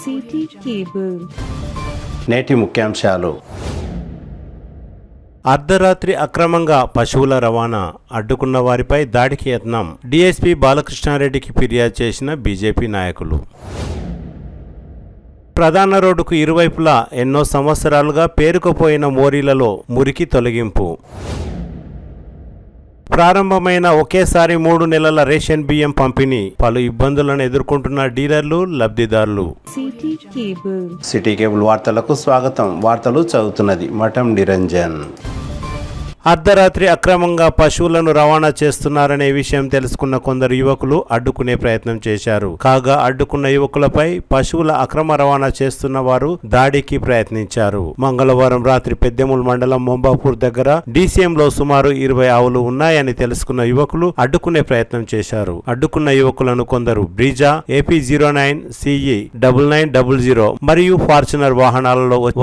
City cable. నేటి ముఖ్యాంశాలు. అర్ధరాత్రి అక్రమంగా పశువుల రవాణా అడ్డుకున్న వారిపై దాడికి యత్నం. డీఎస్పీ బాలకృష్ణారెడ్డికి ఫిర్యాదు చేసిన బీజేపీ నాయకులు. ప్రధాన రోడ్డుకు ఇరువైపులా ఎన్నో సంవత్సరాలుగా పేరుకుపోయిన మోరీలలో మురికి తొలగింపు. ప్రారంభమైన ఒకేసారి 3 నెలల రేషన్ బియ్యం పంపిణీ. పలు ఇబ్బందులను ఎదుర్కొంటున్న డీలర్లు, లబ్ధిదారులు. సిటీ కేబుల్ వార్తలకు స్వాగతం. వార్తలు చదువుతున్నది మఠం నిరంజన్. అర్ధరాత్రి అక్రమంగా పశువులను రవాణా చేస్తున్నారనే విషయం తెలుసుకున్న కొందరు యువకులు అడ్డుకునే ప్రయత్నం చేశారు. కాగా అడ్డుకున్న యువకులపై పశువుల అక్రమ రవాణా చేస్తున్న వారు దాడికి ప్రయత్నించారు. మంగళవారం రాత్రి పెద్దెముల్ మండలం మొంబాపూర్ దగ్గర డీసీఎంలో సుమారు 20 ఆవులు ఉన్నాయని తెలుసుకున్న యువకులు అడ్డుకునే ప్రయత్నం చేశారు. అడ్డుకున్న యువకులను కొందరు బ్రీజా AP09 CE 9900 మరియు ఫార్చునర్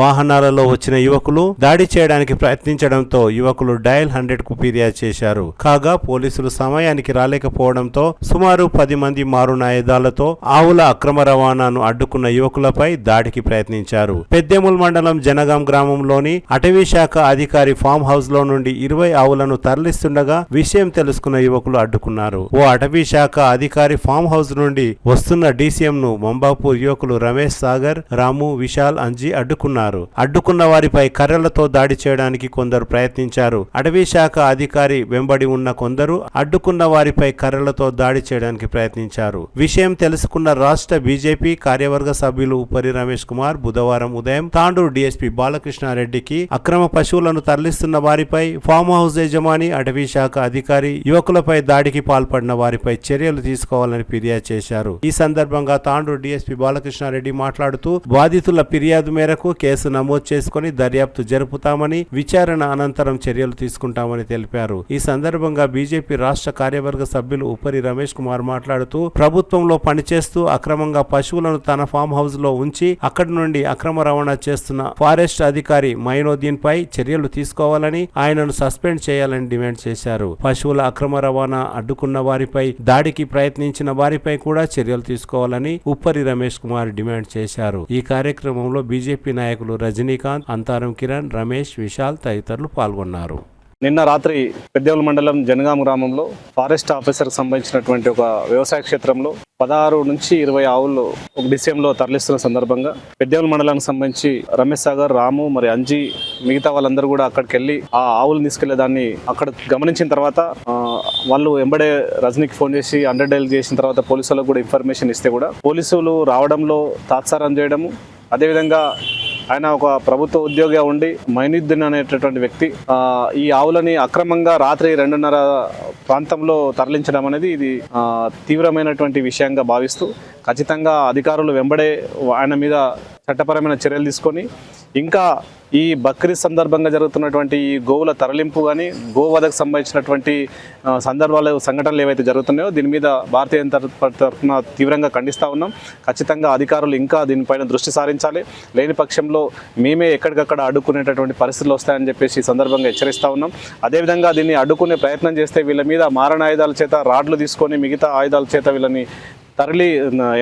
వాహనాలలో వచ్చిన యువకులు దాడి చేయడానికి ప్రయత్నించడంతో యువకులు డయల్ 100 కు ఫిర్యాదు చేశారు. కాగా పోలీసులు సమయానికి రాలేకపోవడంతో సుమారు 10 మంది మారునాయుధాలతో ఆవుల అక్రమ రవాణాను అడ్డుకున్న యువకులపై దాడికి ప్రయత్నించారు. పెద్దెముల్ మండలం జనగాం గ్రామంలోని అటవీ శాఖ అధికారి ఫామ్ హౌస్ లో నుండి 20 ఆవులను తరలిస్తుండగా విషయం తెలుసుకున్న యువకులు అడ్డుకున్నారు. ఓ అటవీ శాఖ అధికారి ఫామ్ హౌస్ నుండి వస్తున్న డీసీఎం ను మొంబాపూర్ యువకులు రమేష్, సాగర్, రాము, విశాల్, అంజీ అడ్డుకున్నారు. అడ్డుకున్న వారిపై కర్రలతో దాడి చేయడానికి కొందరు ప్రయత్నించారు. అటవీ శాఖ అధికారి వెంబడి ఉన్న కొందరు అడ్డుకున్న వారిపై కర్రలతో దాడి చేయడానికి ప్రయత్నించారు. విషయం తెలుసుకున్న రాష్ట్ర బీజేపీ కార్యవర్గ సభ్యులు ఉపరి రమేష్ కుమార్ బుధవారం ఉదయం తాండూరు డీఎస్పీ బాలకృష్ణారెడ్డికి అక్రమ పశువులను తరలిస్తున్న వారిపై, ఫామ్ హౌస్ యజమాని, అటవీ శాఖ అధికారి, యువకులపై దాడికి పాల్పడిన వారిపై చర్యలు తీసుకోవాలని ఫిర్యాదు చేశారు. ఈ సందర్భంగా తాండూరు డీఎస్పీ బాలకృష్ణారెడ్డి మాట్లాడుతూ బాధితుల ఫిర్యాదు మేరకు కేసు నమోదు చేసుకుని దర్యాప్తు జరుపుతామని, విచారణ అనంతరం చర్యలు తీసుకుంటామని తెలిపారు. ఈ సందర్భంగా బీజేపీ రాష్ట్ర కార్యవర్గ సభ్యులు ఉపరి రమేష్ కుమార్ మాట్లాడుతూ ప్రభుత్వంలో పనిచేస్తూ అక్రమంగా పశువులను తన ఫామ్ హౌస్ లో ఉంచి అక్కడి నుండి అక్రమ రవాణా చేస్తున్న ఫారెస్ట్ అధికారి మైనోద్దీన్ పై చర్యలు తీసుకోవాలని, ఆయనను సస్పెండ్ చేయాలని డిమాండ్ చేశారు. పశువుల అక్రమ రవాణా అడ్డుకున్న వారిపై, దాడికి ప్రయత్నించిన వారిపై కూడా చర్యలు తీసుకోవాలని ఉపరి రమేష్ కుమార్ డిమాండ్ చేశారు. ఈ కార్యక్రమంలో బీజేపీ నాయకులు రజనీకాంత్, అంతారం కిరణ్, రమేష్, విశాల్ తదితరులు పాల్గొన్నారు. నిన్న రాత్రి పెద్దెముల్ మండలం జనగాం గ్రామంలో ఫారెస్ట్ ఆఫీసర్కి సంబంధించినటువంటి ఒక వ్యవసాయ క్షేత్రంలో 16 నుంచి 20 ఆవులు ఒక డిసెంలో తరలిస్తున్న సందర్భంగా పెద్దెముల్ మండలానికి సంబంధించి రమేష్, సాగర్, రాము, మరి అంజీ, మిగతా వాళ్ళందరూ కూడా అక్కడికి వెళ్ళి ఆ ఆవులు తీసుకెళ్లే దాన్ని అక్కడ గమనించిన తర్వాత వాళ్ళు వెంబడే రజనీకి ఫోన్ చేసి 100 డైల్ చేసిన తర్వాత పోలీసులకు కూడా ఇన్ఫర్మేషన్ ఇస్తే కూడా పోలీసులు రావడంలో తాత్సారం చేయడము, అదేవిధంగా ఆయన ఒక ప్రభుత్వ ఉద్యోగిగా ఉండి మైనుద్దీన్ అనేటటువంటి వ్యక్తి ఈ ఆవులని అక్రమంగా రాత్రి 2:30 ప్రాంతంలో తరలించడం అనేది ఇది తీవ్రమైనటువంటి విషయంగా భావిస్తూ ఖచ్చితంగా అధికారులు వెంబడే ఆయన మీద చట్టపరమైన చర్యలు తీసుకొని ఇంకా ఈ బక్రీద్ సందర్భంగా జరుగుతున్నటువంటి ఈ గోవుల తరలింపు కానీ గోవధకు సంబంధించినటువంటి సంఘటనలు ఏవైతే జరుగుతున్నాయో దీని మీద భారతీయ జనతా తరఫున తీవ్రంగా ఖండిస్తూ ఉన్నాం. ఖచ్చితంగా అధికారులు ఇంకా దీనిపైన దృష్టి సారించాలి. లేని పక్షంలో మేమే ఎక్కడికక్కడ అడ్డుకునేటటువంటి పరిస్థితులు వస్తాయని చెప్పేసి ఈ సందర్భంగా హెచ్చరిస్తూ ఉన్నాం. అదేవిధంగా దీన్ని అడ్డుకునే ప్రయత్నం చేస్తే వీళ్ళ మీద మారణాయుధాల చేత రాడ్లు తీసుకొని మిగతా ఆయుధాల చేత వీళ్ళని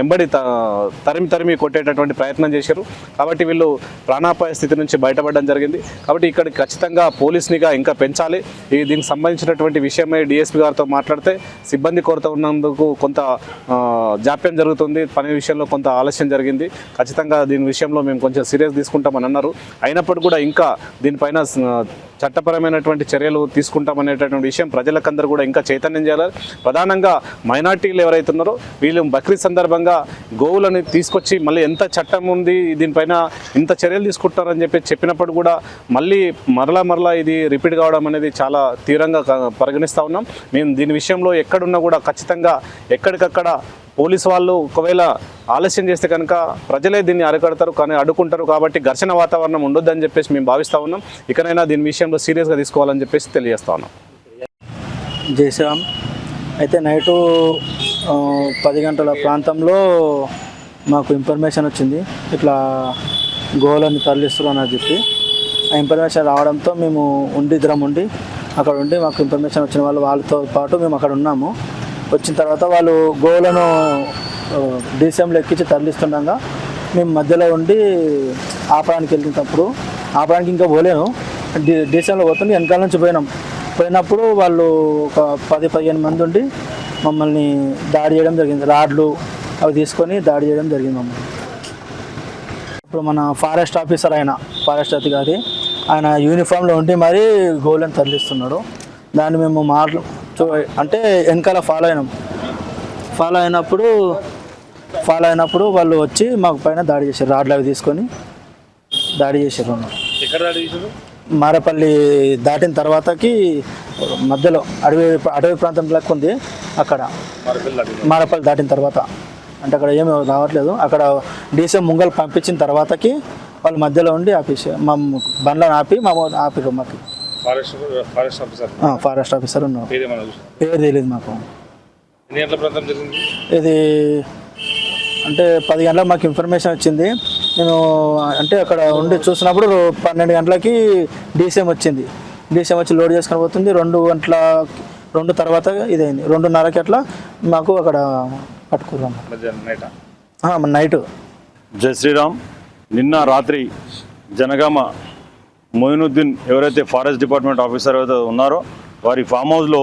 ఎంబడి తరిమి కొట్టేటటువంటి ప్రయత్నం చేశారు. కాబట్టి వీళ్ళు ప్రాణాపాయ స్థితి నుంచి బయటపడడం జరిగింది. కాబట్టి ఇక్కడ ఖచ్చితంగా పోలీస్నిగా ఇంకా పెంచాలి. దీనికి సంబంధించినటువంటి విషయమై డిఎస్పీ గారితో మాట్లాడితే సిబ్బంది కొరత ఉన్నందుకు కొంత జాప్యం జరుగుతుంది, పని విషయంలో కొంత ఆలస్యం జరిగింది. ఖచ్చితంగా దీని విషయంలో మేము కొంచెం సీరియస్ తీసుకుంటామని అన్నారు. అయినప్పటికీ కూడా ఇంకా దీనిపైన చట్టపరమైనటువంటి చర్యలు తీసుకుంటామనేటటువంటి విషయం ప్రజలకందరూ కూడా ఇంకా చైతన్యం చేయాలి. ప్రధానంగా మైనార్టీలు ఎవరైతే ఉన్నారో వీళ్ళు బక్రీద్ సందర్భంగా గోవులని తీసుకొచ్చి మళ్ళీ ఎంత చట్టం ఉంది దీనిపైన ఇంత చర్యలు తీసుకుంటారని చెప్పినప్పుడు కూడా మళ్ళీ మరలా ఇది రిపీట్ కావడం అనేది చాలా తీవ్రంగా పరిగణిస్తూ ఉన్నాం. మేము దీని విషయంలో ఎక్కడున్నా కూడా ఖచ్చితంగా ఎక్కడికక్కడ పోలీసు వాళ్ళు ఒకవేళ ఆలస్యం చేస్తే కనుక ప్రజలే దీన్ని అరికడతారు, కానీ అడ్డుకుంటారు. కాబట్టి ఘర్షణ వాతావరణం ఉండొద్దని చెప్పేసి మేము భావిస్తూ ఉన్నాం. ఇకనైనా దీని విషయంలో సీరియస్గా తీసుకోవాలని చెప్పేసి తెలియజేస్తా ఉన్నాం. జై శ్రీరామ్. అయితే నైటు 10 గంటల ప్రాంతంలో మాకు ఇన్ఫర్మేషన్ వచ్చింది, ఇట్లా గోవులను తరలిస్తున్నారు అని చెప్పి. ఆ ఇన్ఫర్మేషన్ రావడంతో మేము ఇద్దరం ఉండి అక్కడ ఉండి మాకు ఇన్ఫర్మేషన్ వచ్చిన వాళ్ళతో పాటు మేము అక్కడ ఉన్నాము. వచ్చిన తర్వాత వాళ్ళు గోవులను డీసీఎంలో ఎక్కించి తరలిస్తుండగా మేము మధ్యలో ఉండి ఆపడానికి వెళ్ళినప్పుడు, ఆపడానికి ఇంకా పోలేను, డీసీఎంలో పోతుంది, వెనకాల నుంచి పోయినప్పుడు వాళ్ళు ఒక 10-15 మంది ఉండి మమ్మల్ని దాడి చేయడం జరిగింది. రాడ్లు అవి తీసుకొని దాడి చేయడం జరిగింది మమ్మల్ని. ఇప్పుడు మన ఫారెస్ట్ ఆఫీసర్ ఫారెస్ట్ అధికారి ఆయన యూనిఫామ్లో ఉండి మరీ గోవులను తరలిస్తున్నాడు. దాన్ని మేము అంటే వెనకాల ఫాలో అయినప్పుడు వాళ్ళు వచ్చి మాకు పైన దాడి చేశారు. రాడ్లు అవి తీసుకొని దాడి చేశారు. మారేపల్లి దాటిన తర్వాతకి మధ్యలో అడవి ప్రాంతం లెక్క ఉంది. అక్కడ మారేపల్లి దాటిన తర్వాత అంటే అక్కడ ఏమి రావట్లేదు. అక్కడ డీసీఎం ముంగల్ పంపించిన తర్వాతకి వాళ్ళు మధ్యలో ఉండి ఆపేసి మా బండ్లను ఆపిరు మాకు. ఫారెస్ట్ ఆఫీసర్ ఉన్నాం. పేరు తెలియదు మాకు. ఇది అంటే 10 గంటలకు మాకు ఇన్ఫర్మేషన్ వచ్చింది. నేను అంటే అక్కడ ఉండి చూసినప్పుడు 12 గంటలకి డీసీఎం వచ్చి లోడ్ చేసుకొని పోతుంది. 2 తర్వాత ఇదైంది. 2:30కి అట్లా మాకు అక్కడ పట్టుకున్నాం నైట్. జై శ్రీరామ్. నిన్న రాత్రి జనగామ మొయినుద్దీన్ ఎవరైతే ఫారెస్ట్ డిపార్ట్మెంట్ ఆఫీసర్ ఎవరైతే ఉన్నారో వారి ఫామ్ హౌస్లో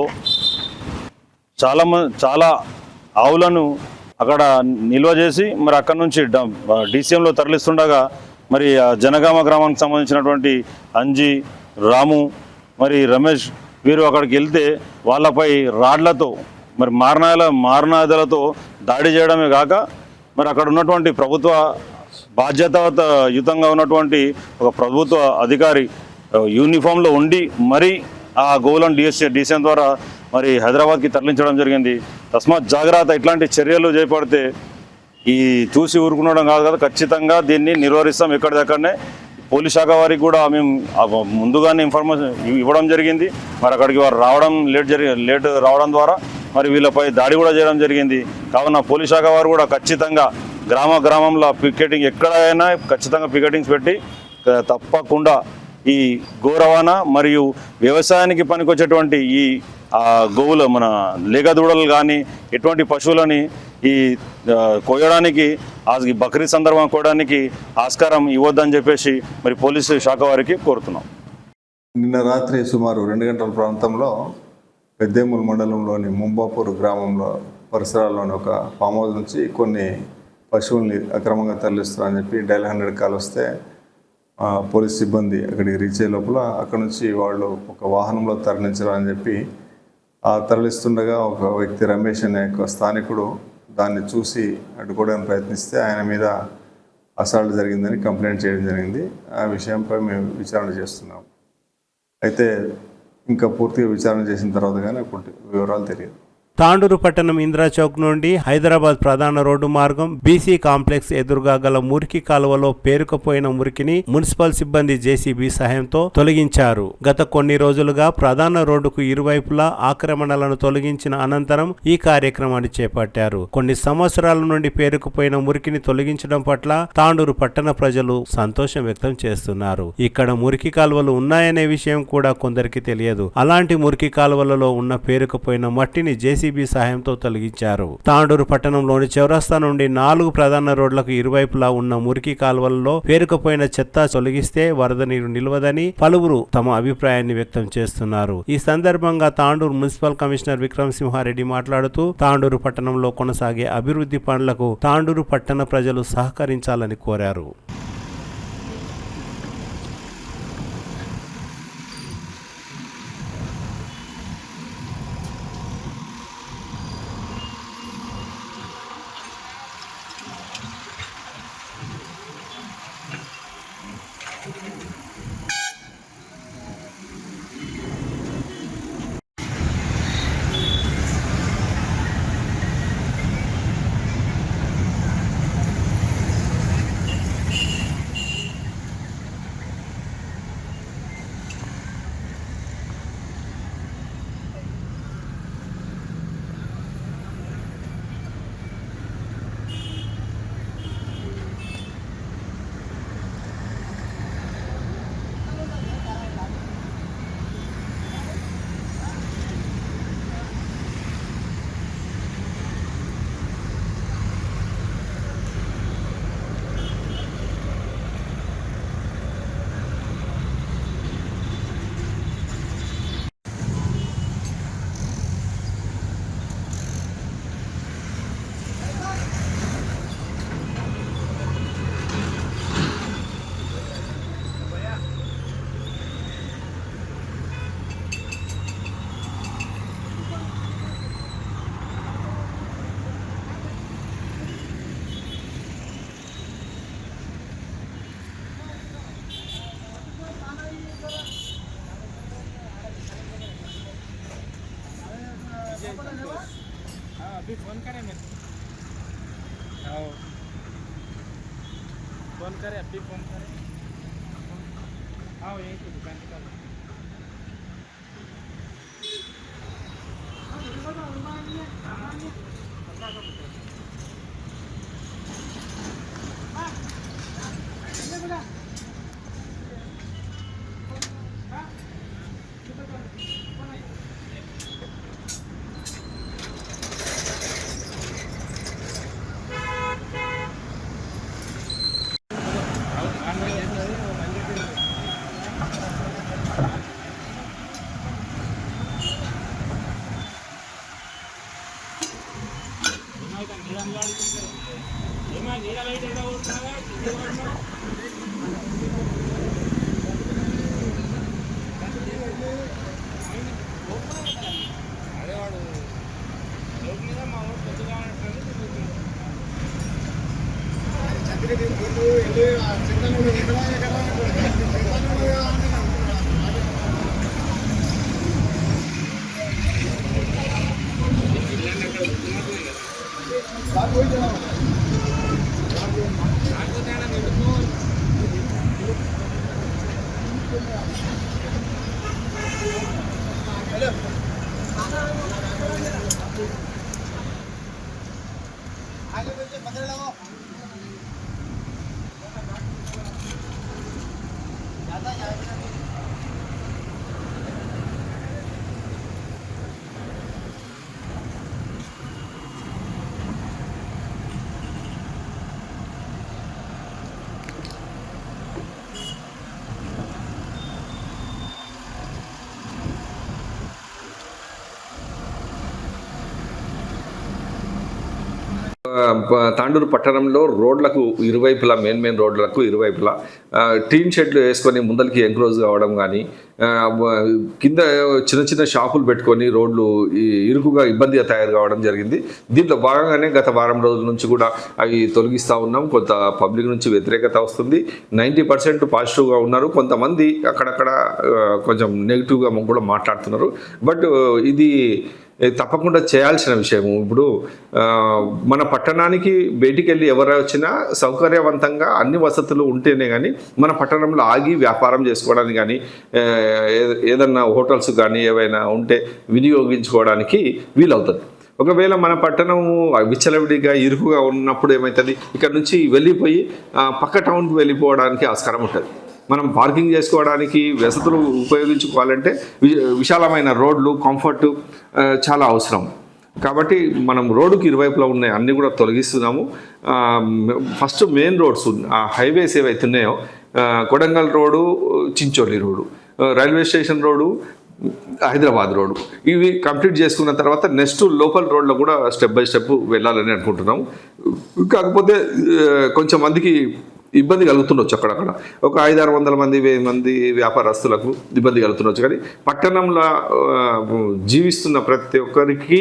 చాలా ఆవులను అక్కడ నిల్వ చేసి మరి అక్కడ నుంచి డీసీఎంలో తరలిస్తుండగా మరి జనగామ గ్రామానికి సంబంధించినటువంటి అంజీ, రాము, మరి రమేష్ వీరు అక్కడికి వెళ్తే వాళ్ళపై రాడ్లతో మరి మారణాయుధాలతో దాడి చేయడమే కాక మరి అక్కడ ఉన్నటువంటి ప్రభుత్వ బాధ్యతాయుతంగా ఉన్నటువంటి ఒక ప్రభుత్వ అధికారి యూనిఫామ్లో ఉండి మరి ఆ గోవులను డీసీఎం ద్వారా మరి హైదరాబాద్కి తరలించడం జరిగింది. తస్మాత్ జాగ్రత్త. ఇట్లాంటి చర్యలు చేపడితే ఈ చూసి ఊరుకునడం కాదు కదా, ఖచ్చితంగా దీన్ని నిర్వహిస్తాం. ఎక్కడిదక్కడనే పోలీస్ శాఖ వారికి కూడా మేము ముందుగానే ఇన్ఫర్మేషన్ ఇవ్వడం జరిగింది. మరి అక్కడికి వారు రావడం లేట్ రావడం ద్వారా మరి వీళ్ళపై దాడి కూడా చేయడం జరిగింది. కావున పోలీస్ శాఖ వారు కూడా ఖచ్చితంగా గ్రామంలో పికెటింగ్ ఎక్కడైనా ఖచ్చితంగా పికెటింగ్స్ పెట్టి తప్పకుండా ఈ గో రవాణా మరియు వ్యవసాయానికి పనికొచ్చేటువంటి ఈ గోవులు మన లేగదూడలు కానీ ఎటువంటి పశువులని ఈ కోయడానికి బక్రీద్ సందర్భం కోయడానికి ఆస్కారం ఇవ్వద్దని చెప్పేసి మరి పోలీసు శాఖ వారికి కోరుతున్నాం. నిన్న రాత్రి సుమారు 2 గంటల ప్రాంతంలో పెద్దేముల్ మండలంలోని ముంబాపూర్ గ్రామంలో పరిసరాల్లోని ఒక ఫామ్ హౌస్ నుంచి కొన్ని పశువుల్ని అక్రమంగా తరలిస్తున్నారని చెప్పి డైల్ 100 కాల్ వస్తే పోలీస్ సిబ్బంది అక్కడికి రీచ్ అయ్యే లోపల అక్కడ నుంచి వాళ్ళు ఒక వాహనంలో తరలించారని చెప్పి తరలిస్తుండగా ఒక వ్యక్తి రమేష్ అనే ఒక స్థానికుడు దాన్ని చూసి అడ్డుకోవడానికి ప్రయత్నిస్తే ఆయన మీద అసాల్ట్ జరిగిందని కంప్లైంట్ చేయడం జరిగింది. ఆ విషయంపై మేము విచారణ చేస్తున్నాం. అయితే ఇంకా పూర్తిగా విచారణ చేసిన తర్వాత కానీ అప్పుడు వివరాలు తెలియదు. తాండూరు పట్టణం ఇందిరా చౌక్ నుండి హైదరాబాద్ ప్రధాన రోడ్డు మార్గం బీసీ కాంప్లెక్స్ ఎదురుగా గల మురికి కాలువలో పేరుకుపోయిన మురికిని మున్సిపల్ సిబ్బంది జేసీబీ సహాయంతో తొలగించారు. గత కొన్ని రోజులుగా ప్రధాన రోడ్డుకు ఇరువైపులా ఆక్రమణలను తొలగించిన అనంతరం ఈ కార్యక్రమాన్ని చేపట్టారు. కొన్ని సంవత్సరాల నుండి పేరుకుపోయిన మురికిని తొలగించడం పట్ల తాండూరు పట్టణ ప్రజలు సంతోషం వ్యక్తం చేస్తున్నారు. ఇక్కడ మురికి కాలువలు ఉన్నాయనే విషయం కూడా కొందరికి తెలియదు. అలాంటి మురికి కాలువలలో ఉన్న పేరుకుపోయిన మట్టిని జేసీబీ సహాయంతో తొలగించారు. తాండూరు పట్టణంలోని చౌరస్తా నుండి 4 ప్రధాన రోడ్లకు ఇరువైపులా ఉన్న మురికి కాలువలలో పేరుకుపోయిన చెత్త తొలగిస్తే వరద నీరు నిల్వదని పలువురు తమ అభిప్రాయాన్ని వ్యక్తం చేస్తున్నారు. ఈ సందర్భంగా తాండూరు మున్సిపల్ కమిషనర్ విక్రమ్ సింహారెడ్డి మాట్లాడుతూ తాండూరు పట్టణంలో కొనసాగే అభివృద్ధి పనులకు తాండూరు పట్టణ ప్రజలు సహకరించాలని కోరారు. फोन करे अभी फोन करे हाँ यही तो दुकान का తాండూరు పట్టణంలో రోడ్లకు ఇరువైపులా మెయిన్ రోడ్లకు ఇరువైపులా టీన్ షెడ్లు వేసుకొని ముందరికి ఎంక్రోజ్ కావడం కానీ కింద చిన్న షాపులు పెట్టుకొని రోడ్లు ఇరుకుగా ఇబ్బందిగా తయారు కావడం జరిగింది. దీంట్లో భాగంగానే గత వారం రోజుల నుంచి కూడా అవి తొలగిస్తూ ఉన్నాం. కొంత పబ్లిక్ నుంచి వ్యతిరేకత వస్తుంది. 90% పాజిటివ్గా ఉన్నారు. కొంతమంది అక్కడక్కడ కొంచెం నెగిటివ్గా కూడా మాట్లాడుతున్నారు. బట్ ఇది తప్పకుండా చేయాల్సిన విషయము. ఇప్పుడు మన పట్టణానికి బయటికి వెళ్ళి ఎవరు వచ్చినా సౌకర్యవంతంగా అన్ని వసతులు ఉంటేనే కానీ మన పట్టణంలో ఆగి వ్యాపారం చేసుకోవడానికి కానీ ఏదన్నా హోటల్స్ కానీ ఏవైనా ఉంటే వినియోగించుకోవడానికి వీలవుతుంది. ఒకవేళ మన పట్టణం విచ్చలవిడిగా ఇరుకుగా ఉన్నప్పుడు ఏమవుతుంది, ఇక్కడ నుంచి వెళ్ళిపోయి పక్క టౌన్కి వెళ్ళిపోవడానికి ఆస్కారం ఉంటుంది. మనం పార్కింగ్ చేసుకోవడానికి వసతులు ఉపయోగించుకోవాలంటే విశాలమైన రోడ్లు కంఫర్ట్ చాలా అవసరం. కాబట్టి మనం రోడ్డుకి ఇరువైపులా ఉన్నాయి అన్నీ కూడా తొలగిస్తున్నాము. ఫస్ట్ మెయిన్ రోడ్స్ హైవేస్ ఏవైతే ఉన్నాయో Kodangal road, Chincholi road, railway station road, Hyderabad road, ఇవి కంప్లీట్ చేసుకున్న తర్వాత నెక్స్ట్ లోకల్ రోడ్లో కూడా స్టెప్ బై స్టెప్ వెళ్ళాలని అనుకుంటున్నాము. కాకపోతే కొంచెం మందికి ఇబ్బంది కలుగుతుండొచ్చు. అక్కడక్కడ ఒక 500-600 మంది 1000 మంది వ్యాపారస్తులకు ఇబ్బంది కలుగుతుండొచ్చు. కానీ పట్టణంలో జీవిస్తున్న ప్రతి ఒక్కరికి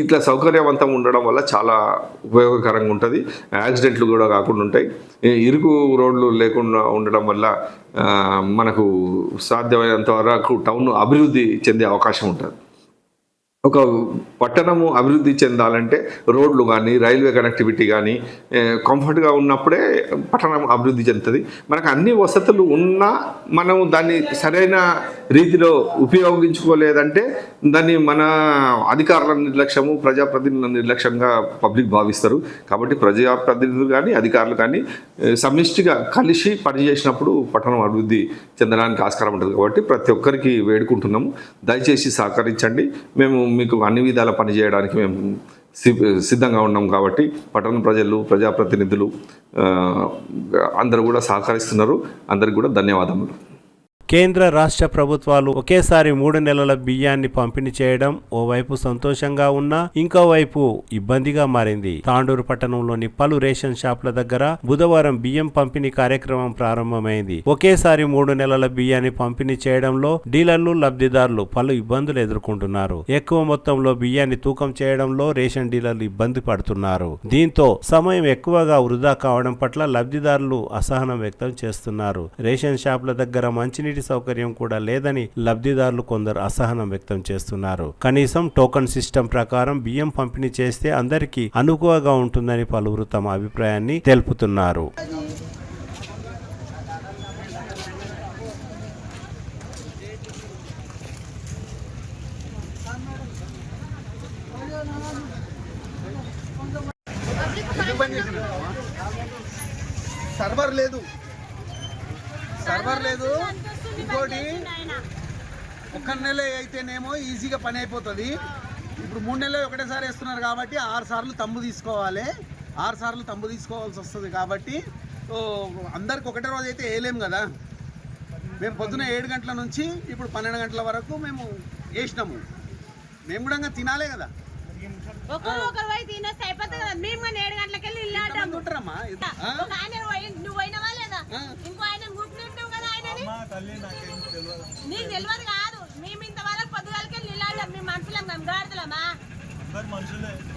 ఇట్లా సౌకర్యవంతం ఉండడం వల్ల చాలా ఉపయోగకరంగా ఉంటుంది. యాక్సిడెంట్లు కూడా కాకుండా ఉంటాయి. ఇరుకు రోడ్లు లేకుండా ఉండడం వల్ల మనకు సాధ్యమైనంత వరకు టౌన్ అభివృద్ధి చెందే అవకాశం ఉంటుంది. ఒక పట్టణము అభివృద్ధి చెందాలంటే రోడ్లు కానీ రైల్వే కనెక్టివిటీ కానీ కంఫర్ట్గా ఉన్నప్పుడే పట్టణం అభివృద్ధి చెందుతుంది. మనకు అన్ని వసతులు ఉన్నా మనం దాన్ని సరైన రీతిలో ఉపయోగించుకోలేదంటే దాన్ని మన అధికారుల నిర్లక్ష్యము, ప్రజాప్రతినిధుల నిర్లక్ష్యంగా పబ్లిక్ భావిస్తారు. కాబట్టి ప్రజాప్రతినిధులు కానీ అధికారులు కానీ సమిష్టిగా కలిసి పనిచేసినప్పుడు పట్టణం అభివృద్ధి చెందడానికి ఆస్కారం ఉంటుంది. కాబట్టి ప్రతి ఒక్కరికి వేడుకుంటున్నాము, దయచేసి సహకరించండి. మేము మీకు అన్ని విధాల పనిచేయడానికి మేము సిద్ధంగా ఉన్నాం. కాబట్టి పట్టణ ప్రజలు, ప్రజాప్రతినిధులు అందరూ కూడా సహకరిస్తున్నారు. అందరికి కూడా ధన్యవాదములు. కేంద్ర రాష్ట్ర ప్రభుత్వాలు ఒకేసారి 3 నెలల బియ్యాన్ని పంపిణీ చేయడం ఓవైపు సంతోషంగా ఉన్నా ఇంకోవైపు ఇబ్బందిగా మారింది. తాండూరు పట్టణంలోని పలు రేషన్ షాపుల దగ్గర బుధవారం బియ్యం పంపిణీ కార్యక్రమం ప్రారంభమైంది. ఒకేసారి 3 నెలల బియ్యాన్ని పంపిణీ చేయడంలో డీలర్లు, లబ్ధిదారులు పలు ఇబ్బందులు ఎదుర్కొంటున్నారు. ఎక్కువ మొత్తంలో బియ్యాన్ని తూకం చేయడంలో రేషన్ డీలర్లు ఇబ్బంది పడుతున్నారు. దీంతో సమయం ఎక్కువగా వృధా కావడం పట్ల లబ్ధిదారులు అసహనం వ్యక్తం చేస్తున్నారు. రేషన్ షాపుల దగ్గర మంచినీటి సౌకర్యం కూడా లేదని లబ్ధిదారులు కొందరు అసహనం వ్యక్తం చేస్తున్నారు. కనీసం టోకన్ సిస్టమ్ ప్రకారం బియ్యం పంపిణీ చేస్తే అందరికీ అనుకువగా ఉంటుందని పలువురు తమ అభిప్రాయాన్ని తెలుపుతున్నారు. సర్వర్ లేదు ఇంకోటి ఒక్క నెల అయితేనేమో ఈజీగా పని అయిపోతుంది. ఇప్పుడు 3 నెలలు ఒకటేసారి వేస్తున్నారు కాబట్టి 6 సార్లు తంబు తీసుకోవాలి. 6 సార్లు తంబు తీసుకోవాల్సి వస్తుంది కాబట్టి అందరికి ఒకటే రోజు అయితే వేయలేము కదా. మేము పొద్దున 7 గంటల నుంచి ఇప్పుడు 12 గంటల వరకు మేము వేసినాము. మేము కూడా తినాలే కదా. ఒకరు పోయి తినేస్తే అయిపోతుంది కదా. మేము 7 గంటలకి వెళ్ళి ఉంటారమ్మా. నువ్వు పోయినవా లేదా? ఇంకో ఆయన గుర్తుంటావు కదా. ఆయనని నీకు తెలియదు కాదు. మేము ఇంతవరకు పొద్దుగాలకి వెళ్ళి నిలాడాం. మేము మనుషులం మేము గాడుతున్నామా?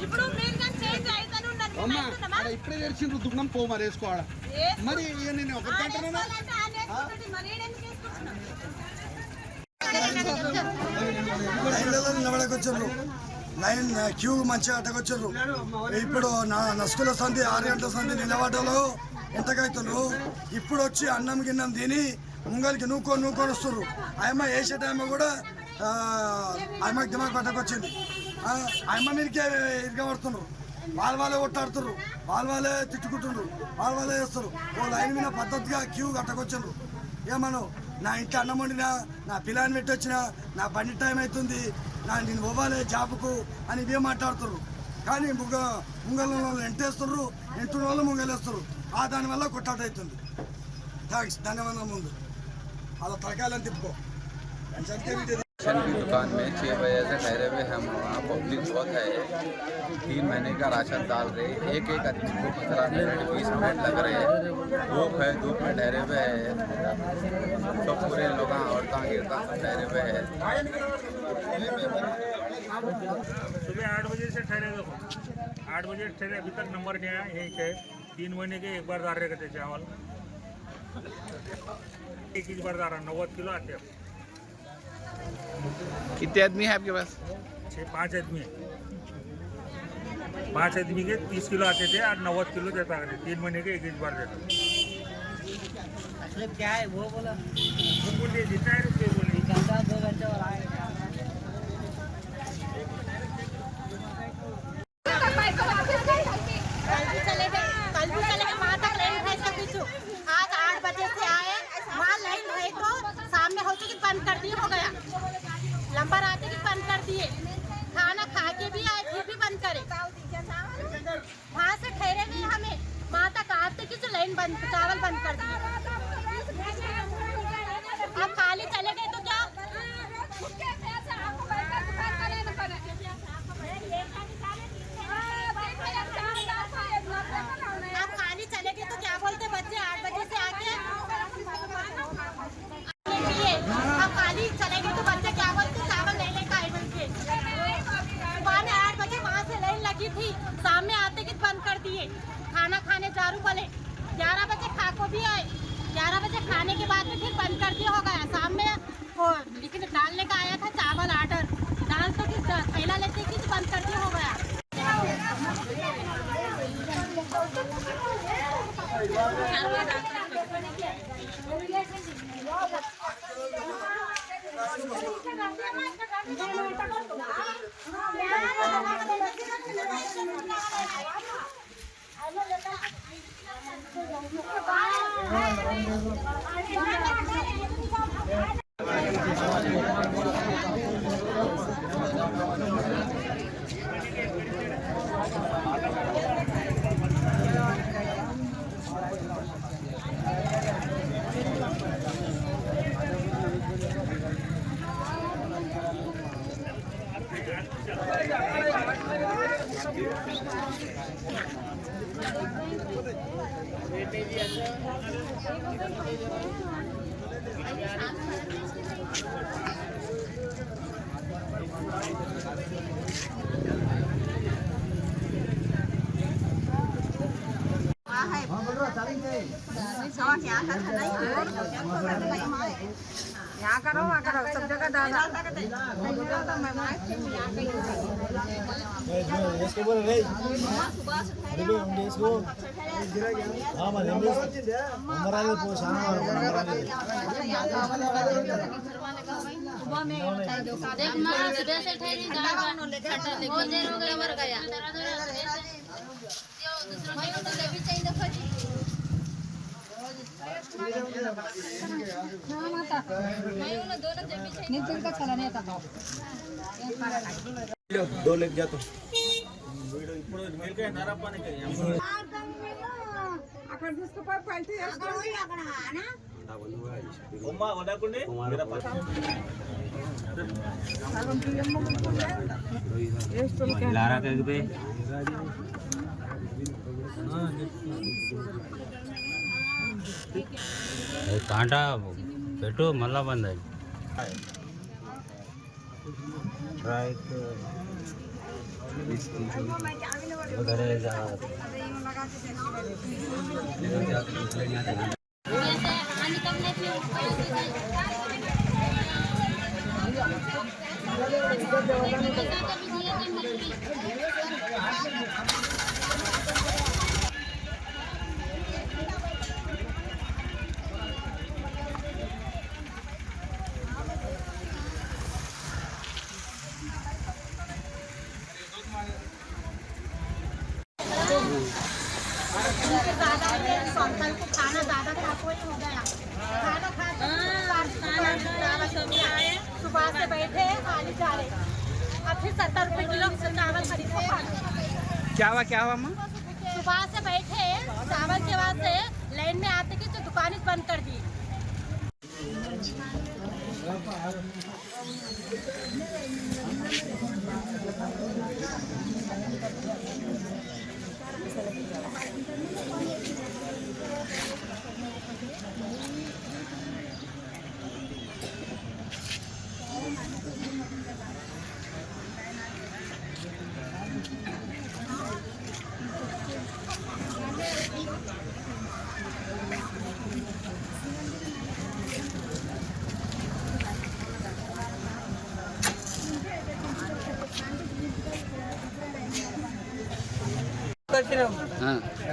ఇప్పుడు మీరు కానీ చేంజ్ అవుతానే ఉన్నారు. ఇప్పుడే తెరిచిండ్రు దుఃఖం పో మరి వేసుకోవాలా మరి నేను ఒక నిలబడకొచ్చారు. లైన్ క్యూ మంచిగా అడ్డకొచ్చారు. ఇప్పుడు నస్కుల సంధి 6 గంటల సంధి నిలబడ్డలో ఎంతకైతున్నారు. ఇప్పుడు వచ్చి అన్నం గిన్నం తిని ముంగలికి నూకొని వస్తున్నారు. ఆయమ్మ వేసే టైం కూడా ఆయమ్మకి దిమాగ్ పట్టకొచ్చింది. ఆయమ్మ మీదకే ఇరగబడుతున్నారు. వాళ్ళే కొట్టాడుతున్నారు. వాళ్ళే తిట్టుకుంటున్నారు. వాళ్ళే చేస్తారు. ఓ లైన్ మీద పద్ధతిగా క్యూ కట్టకొచ్చారు. ఏమను నా ఇంట్లో అన్నం వండినా, నా పిల్లని పెట్టి వచ్చినా, నా బండి టైం అవుతుంది, నేను పోవాలి జాబుకు అని ఇవే మాట్లాడుతున్నారు. కానీ ముంగళ ఎంటేస్తున్నారు, ఎంటున్న వాళ్ళు ముంగలేస్తారు. దానివల్ల కొట్టాట అవుతుంది. థ్యాంక్స్, ధన్యవాదాలు. ముందు అలా తలకాయలని తిప్పుకో. दुकान में 6 बजे से ठहरे हुए हम वहाँ पब्लिक बहुत है. 3 महीने का राशन डाल रहे. एक आदमी को 15 मिनट 20 मिनट लग रहे हैं. धूप है, धूप में ठहरे हुए हैं. तो पूरे लोग औरतां गिरता ठहरे हुए हैं. सुबह 8 बजे से ठहरे हुए. 8 बजे ठहरे, अभी तक नंबर नहीं आया. यही है 3 महीने के एक बार डाल रहे कहते चावल. 1 बार डाल रहा 90 किलो आते हैं. कितने आदमी है आपके पास? 5 आदमी है. 5 आदमी के 30 किलो आते थे और 90 किलो देता करते. 3 महीने के एक बार देता. मतलब क्या है वो बोला? वो बोलिए जितना है रुपये बोलिए. 2 घंटे और आएगा. कल भी चले गए वहाँ तक लाइन है. सब कुछ आज 8 बजे से आए. वहाँ लाइन है तो सामने हो चुकी बंद कर दी. हो गया लंबर आते कि बंद कर दिए. खाना खा के भी आए फिर भी बंद करे. वहाँ से ठहरे हुए हमें वहाँ तक आते कि जो लाइन बंद, चावल बंद कर दिए. अब खाली चले गए तो क्या? अब खाली चले गए तो क्या बोलते बच्चे 8 बजे से आके. अब खाली चले गए तो बच्चे क्या बोलते चावल नहीं लेकर आए बोल के. सुबह में 8 बजे वहाँ से लाइन लगी थी. सामने आते कि बंद कर दिए. खाना खाने जारू बोले 11 बजे खा को भी आए. 11 बजे खाने के बाद में फिर बंद कर दिया. हो गया सामने वो लेकिन डालने का आया था चावल आर्डर. डाल तो कि थैला लेते कि बंद कर दिया. हो गया यहाँ करो वहाँ करो सब जगह डाला అక్కడ తీసుకుపోయి పంటి కాంటా పెట్టు మళ్ళా బంద్ అయ్యి खाना ज्यादा खा कोई हो गया खाना सुबह से बैठे खाली जा रहे अब फिर 70 रुपए किलो चावल खरीदो क्या हुआ माँ? सुबह से बैठे चावल के बाद से लाइन में आते कि तो दुकान बंद कर दी।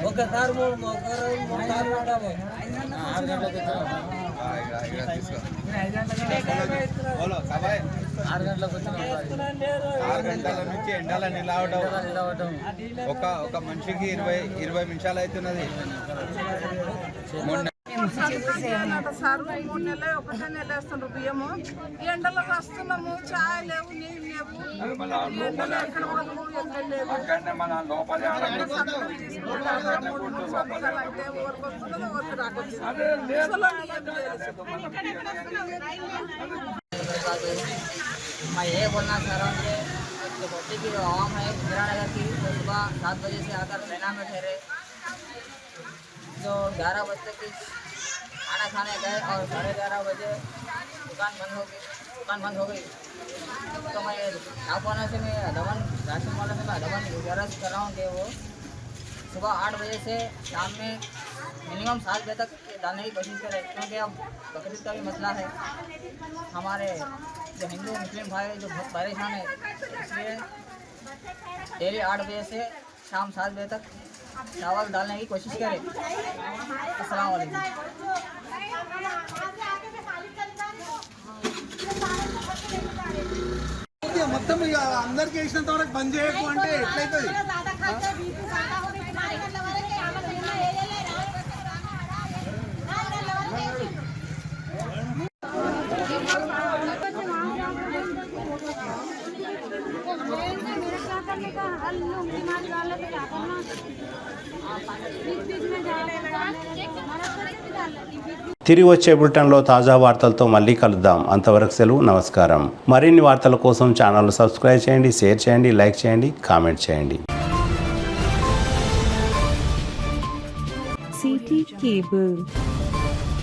ఒకసారి నుంచి ఎండల నిలవడం ఒక మనిషికి 20 నిమిషాలు అవుతున్నది. సార్ 3 నెలలు 1 నెల వేస్తుండ్రు బియ్యము ఎండలో వస్తున్నాము చాయ్ లేవు నీళ్ళు లేవు ఎండలో ఎక్కడ కూడా ఎక్కడ లేవు అంటే ఊరికి వస్తున్నది ఊరికి मैं ये बोलना चाह रहा हूँ कि जो बच्चे की आवाम है इंदिरा नगर की तो सुबह 7 बजे से आकर लेना में ठहरे जो 11 बजे तक खाना खाने गए और 11:30 बजे दुकान बंद हो गई तो मैं नापाना से मैं अदमन राशन वाला से मैं अदमन गुजारिश कर रहा हूँ कि वो सुबह 8 बजे से शाम में मिनिमम 7 बजे तक डालने की कोशिश करें क्योंकि अब बकरीद का भी मसला है। हमारे जो हिंदू मुस्लिम भाई जो बहुत परेशान है इसलिए डेली 8 बजे से शाम 7 बजे तक चावल डालने की कोशिश करें। अस्सलाम वालेकुम। మొత్తం ఇక అందరికి వేసినంత వరకు బంద్ చేయకు అంటే ఎట్లయితుంది? తిరిగి వచ్చే బులెటిన్లో తాజా వార్తలతో మళ్ళీ కలుద్దాం. అంతవరకు సెలవు, నమస్కారం. మరిన్ని వార్తల కోసం ఛానల్ సబ్స్క్రైబ్ చేయండి, షేర్ చేయండి, లైక్ చేయండి, కామెంట్ చేయండి. City cable